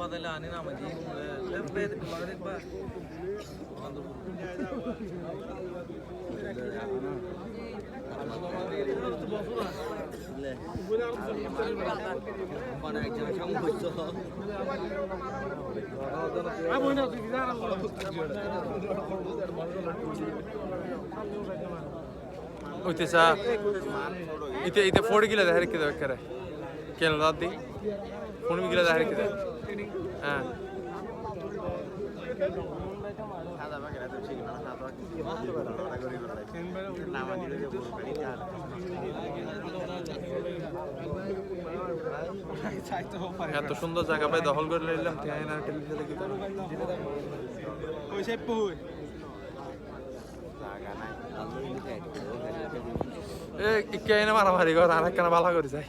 Padahal ani na maji lepe kemarin pak. Utisa ite 40 kilo da hareket kare. Kel ladi 40 kilo da hareket. Ha. এত সুন্দর জায়গা পাই দখল করে নিলাম না টেলিভিশনে কি করব ওই সে পুর এ কে এনে মারামারি কর আর কেন ভালো করে যাই